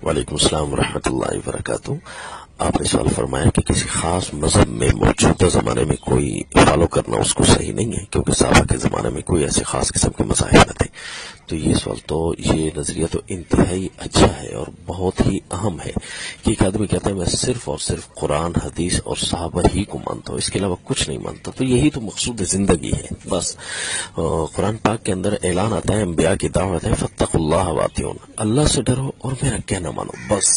وعلیکم السلام ورحمۃ اللہ وبرکاتہ۔ آپ نے سوال فرمایا کہ کسی خاص مذہب میں موجودہ زمانے میں کوئی فالو کرنا اس کو صحیح نہیں ہے کیونکہ صحابہ کے زمانے میں کوئی ایسے خاص قسم کے مذاہب نہ تھے۔ تو یہ سوال تو یہ نظریہ تو انتہائی اچھا ہے اور بہت ہی اہم ہے کہ ایک آدمی کہتا ہے میں صرف اور صرف قرآن حدیث اور صحابہ ہی کو مانتا ہوں، اس کے علاوہ کچھ نہیں مانتا، تو یہی تو مقصود زندگی ہے۔ بس قرآن پاک کے اندر اعلان آتا ہے، انبیاء کی دعوت ہے فاتقوا اللہ واطیعون، اللہ سے ڈرو اور میرا کہنا مانو، بس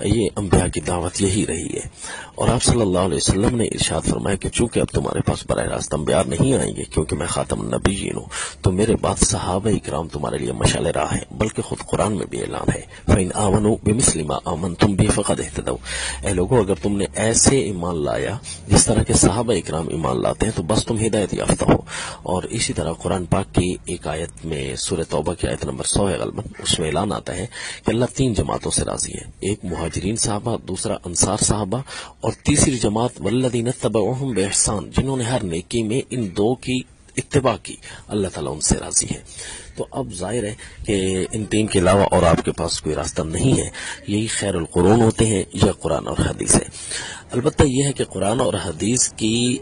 یہ انبیاء کی دعوت یہی رہی ہے۔ اور آپ صلی اللہ علیہ وسلم نے ارشاد فرمایا کہ چونکہ اب تمہارے پاس براہ راست انبیاء نہیں آئیں گے کیونکہ میں خاتم النبیین ہوں، تو میرے بعد صحابہ اکرام تمہارے لیے مشعل راہ ہے، بلکہ خود قرآن میں بھی اعلان ہے فَإِنْ آمَنُوا بِمِثْلِ مَا آمَنْتُمْ بِهِ فَقَدِ اهْتَدَوْا، اے لوگو اگر تم نے ایسے ایمان لایا جس طرح کے صحابہ اکرام ایمان لاتے ہیں تو بس تم ہدایت یافتہ ہو۔ اور اسی طرح قرآن پاک کی ایک آیت میں سورہ توبہ کی آیت نمبر 100 ہے غالباً، اس میں اعلان آتا ہے کہ اللہ 3 جماعتوں سے راضی ہے، ایک مہاجرین صحابہ، دوسرا انصار صحابہ، اور تیسری جماعت والذین اتبعوہم بإحسان، جنہوں نے ہر نیکی میں ان 2 کی اتباع کی، اللہ تعالیٰ ان سے راضی ہے۔ تو اب ظاہر ہے کہ ان 3 کے علاوہ اور آپ کے پاس کوئی راستہ نہیں ہے، یہی خیر القرون ہوتے ہیں یا قرآن اور حدیث ہے۔ البتہ یہ ہے کہ قرآن اور حدیث کی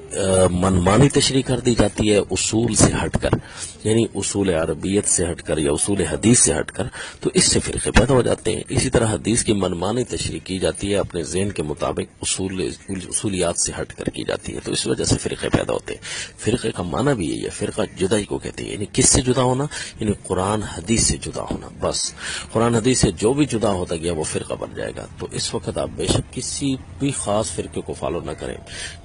منمانی تشریح کر دی جاتی ہے اصول سے ہٹ کر، یعنی اصول عربیت سے ہٹ کر یا اصول حدیث سے ہٹ کر، تو اس سے فرقے پیدا ہو جاتے ہیں۔ اسی طرح حدیث کی منمانی تشریح کی جاتی ہے اپنے ذہن کے مطابق اصولیات سے ہٹ کر کی جاتی ہے، تو اس وجہ سے فرقے پیدا ہوتے ہیں۔ فرقے کا معنی بھی یہی ہے، فرقہ جدائی کو کہتے ہیں، یعنی کس سے جدا ہونا، یعنی قرآن حدیث سے جدا ہونا، بس قرآن حدیث سے جو بھی جدا ہوتا گیا وہ فرقہ بن جائے گا۔ تو اس وقت آپ بے شک کسی بھی خاص فرقے کو فالو نہ کریں،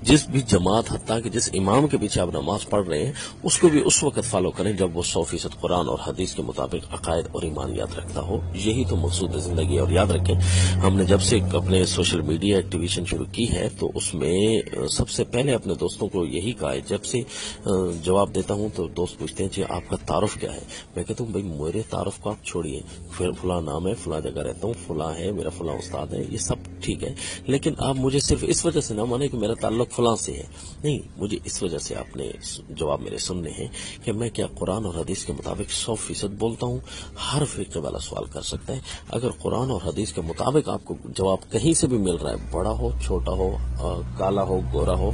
جس بھی جماعت حتیٰ کہ جس امام کے پیچھے آپ نماز پڑھ رہے ہیں اس کو بھی اس وقت فالو کریں جب وہ 100% قرآن اور حدیث کے مطابق عقائد اور ایمانیات رکھتا ہو، یہی تو مقصود زندگی ہے۔ اور یاد رکھیں ہم نے جب سے اپنے سوشل میڈیا ایکٹیویشن شروع کی ہے تو اس میں سب سے پہلے اپنے دوستوں کو یہی کہا ہے، جب سے جواب دیتا ہوں تو دوست پوچھتے ہیں جی آپ کا تعارف کیا ہے، میں کہتا ہوں بھائی میرے تعارف کو آپ چھوڑیے، پھر فلاں نام ہے، فلاں جگہ رہتا ہوں، فلاں ہے، میرا فلاں استاد ہے، یہ سب ٹھیک ہے، لیکن آپ مجھے صرف اس وجہ سے نہ مانے کہ میرا تعلق فلاں سے ہے، نہیں، مجھے اس وجہ سے آپ نے جواب میرے سننے ہیں کہ میں کیا قرآن اور حدیث کے مطابق 100% بولتا ہوں۔ ہر فرقے والا سوال کر سکتا ہے، اگر قرآن اور حدیث کے مطابق آپ کو جواب کہیں سے بھی مل رہا ہے، بڑا ہو چھوٹا ہو، کالا ہو گورا ہو،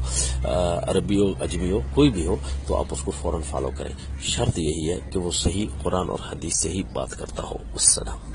عربی ہو اجمی ہو، کوئی بھی ہو، تو آپ اس کو فوراً فالو کریں۔ شرط یہی ہے کہ وہ صحیح قرآن اور حدیث سے ہی بات کرتا ہو۔ السلام۔